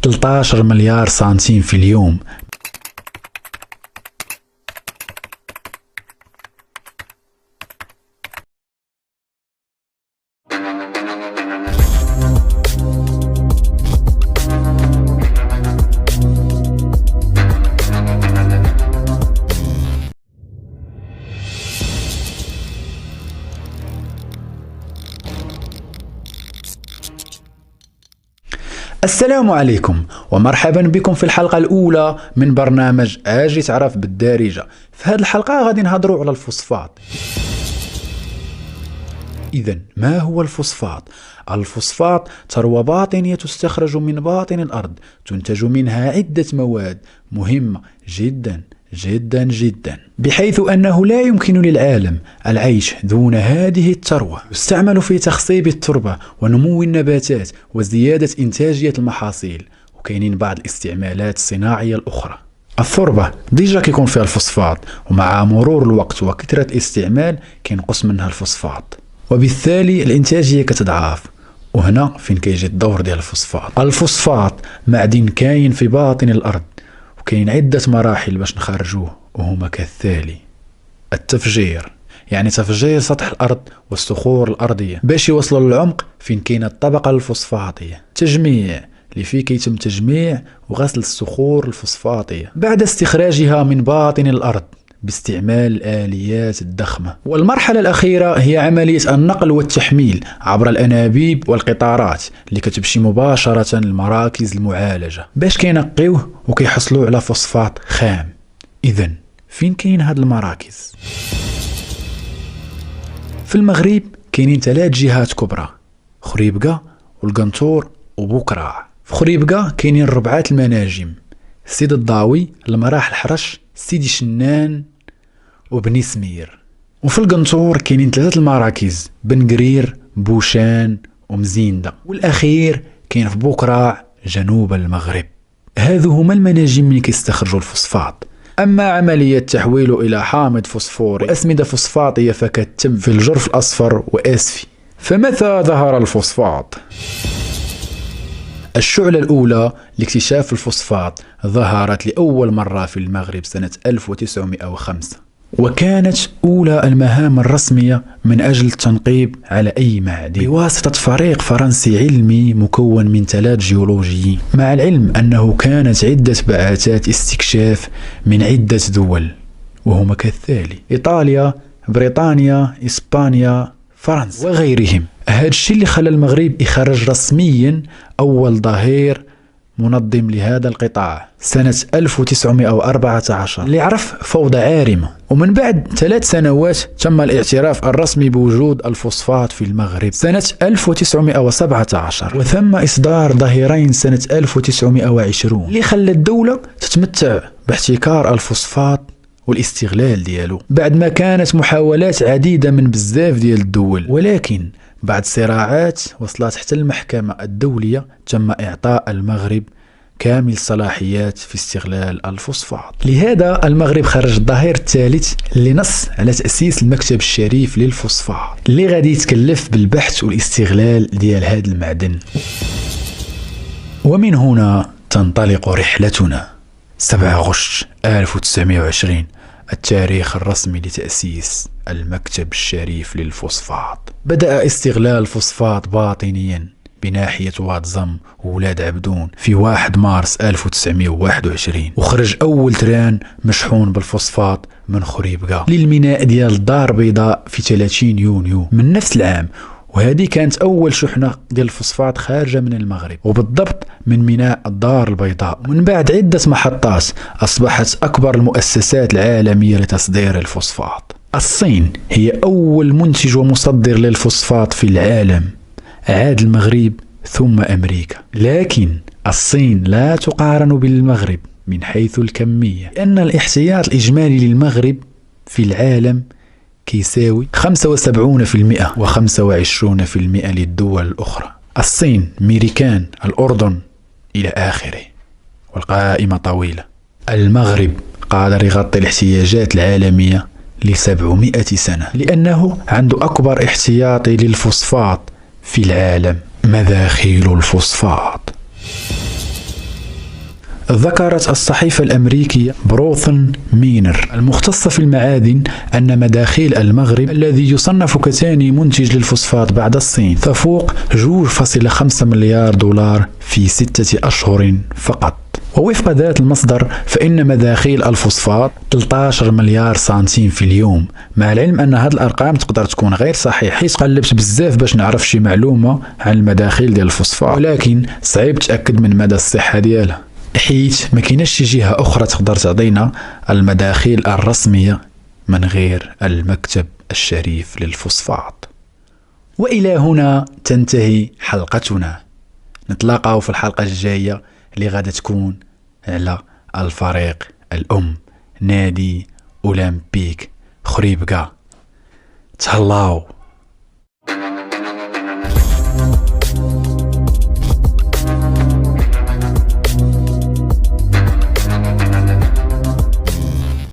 13 مليار سنتيم في اليوم. السلام عليكم ومرحبا بكم في الحلقة الأولى من برنامج أجي تعرف بالدارجة. في هذه الحلقة غادي نهضروا على الفوسفات. إذن ما هو الفوسفات؟ الفوسفات ثروة باطنية تستخرج من باطن الأرض، تنتج منها عدة مواد مهمة جدا جدا جدا، بحيث أنه لا يمكن للعالم العيش دون هذه الثروة. يستعمل في تخصيب التربة ونمو النباتات وزيادة إنتاجية المحاصيل، وكاينين بعض الاستعمالات الصناعية الأخرى. التربة ديجا كيكون فيها الفوسفات، ومع مرور الوقت وكثرة الاستعمال كينقص منها الفوسفات، وبالتالي الإنتاجية كتضعف. وهنا فين كيجي الدور ديال الفوسفات. الفوسفات معدن كاين في باطن الأرض، وكاين عدة مراحل باش نخرجوه، وهما كالتالي: التفجير، يعني تفجير سطح الأرض والصخور الأرضية باش يوصلوا للعمق فين كاين الطبقة الفوسفاتية. تجميع، اللي فيه كيتم تجميع وغسل الصخور الفوسفاتية بعد استخراجها من باطن الأرض باستعمال الآليات الضخمة. والمرحلة الأخيرة هي عملية النقل والتحميل عبر الأنابيب والقطارات اللي كتمشي مباشرة لمراكز المعالجة باش كينقيوه وكيحصلوا على فوسفات خام. إذن فين كاين هاد المراكز؟ في المغرب كاينين 3 جهات كبرى: خريبكة والقنطور وبوكراع. في خريبكة كاينين 4 المناجم: سيد الضاوي، المراح الحرش، سيدي شنان وبني سمير. وفي القنطور كاينين 3 المراكز: بن قرير، بوشان ومزيندة. والأخير كاين في بوكراع جنوب المغرب. هذو هما المناجم اللي كيستخرجوا الفوسفات. أما عملية تحويله إلى حامض فوسفوري وأسمدة فوسفاتية فكتتم في الجرف الأصفر وآسفي. فمتى ظهر الفوسفات؟ الشعلة الأولى لاكتشاف الفوسفات ظهرت لأول مرة في المغرب سنة 1905، وكانت أولى المهام الرسمية من أجل التنقيب على أي معدن بواسطة فريق فرنسي علمي مكون من 3 جيولوجيين، مع العلم أنه كانت عدة بعثات استكشاف من عدة دول، وهما كالتالي: إيطاليا، بريطانيا، إسبانيا، فرنسا وغيرهم. هذا الشيء اللي خلى المغرب يخرج رسميا أول ظهير منظم لهذا القطاع سنة 1914 اللي عرف فوضى عارمة. ومن بعد 3 سنوات تم الاعتراف الرسمي بوجود الفوسفات في المغرب سنة 1917، وثم إصدار ظهيرين سنة 1920 اللي خلى الدولة تتمتع باحتكار الفوسفات والاستغلال ديالو، بعد ما كانت محاولات عديدة من بزاف ديال الدول. ولكن بعد صراعات وصلت حتى المحكمة الدولية تم إعطاء المغرب كامل الصلاحيات في استغلال الفوسفات. لهذا المغرب خرج الظهير الثالث اللي نص على تأسيس المكتب الشريف للفوسفات اللي غادي يتكلف بالبحث والاستغلال ديال هذا المعدن. ومن هنا تنطلق رحلتنا. 7 غشت 1920 التاريخ الرسمي لتأسيس المكتب الشريف للفوسفات. بدأ استغلال الفوسفات باطنيا بناحية واد زم وولاد عبدون في 1 مارس 1921، وخرج أول تران مشحون بالفوسفات من خريبكة للميناء ديال الدار البيضاء في 30 يونيو من نفس العام. وهذه كانت أول شحنة ديال الفوسفات خارجة من المغرب، وبالضبط من ميناء الدار البيضاء. ومن بعد عدة محطات أصبحت أكبر المؤسسات العالمية لتصدير الفوسفات. الصين هي أول منتج ومصدر للفوسفات في العالم، عاد المغرب ثم أمريكا. لكن الصين لا تقارن بالمغرب من حيث الكمية، لأن الاحتياط الإجمالي للمغرب في العالم كيساوي 75% و25% للدول الأخرى: الصين، ميريكان، الأردن إلى آخره، والقائمة طويلة. المغرب قادر يغطي الاحتياجات العالمية ل700 سنة، لأنه عنده أكبر احتياطي للفوسفات في العالم: مذاخيل الفوسفات. ذكرت الصحيفة الأمريكية بروثن مينر المختصة في المعادن أن مداخيل المغرب الذي يصنف كثاني منتج للفوسفات بعد الصين تفوق 2.5 مليار دولار في 6 أشهر فقط. ووفق ذات المصدر فإن مداخيل الفوسفات 13 مليار سنتيم في اليوم، مع العلم أن هذه الأرقام تقدر تكون غير صحيحة، حيث قلبت بزاف باش نعرف شي معلومة عن المداخيل ديال الفوسفات، ولكن صعيب تأكد من مدى الصحة ديالها، حيث ما كايناش شي جهة أخرى تقدر تعطينا المداخيل الرسمية من غير المكتب الشريف للفوسفات. وإلى هنا تنتهي حلقتنا، نتلاقاو في الحلقة الجاية اللي غادة تكون على الفريق الأم نادي أولمبيك خريبكا. تهلاو.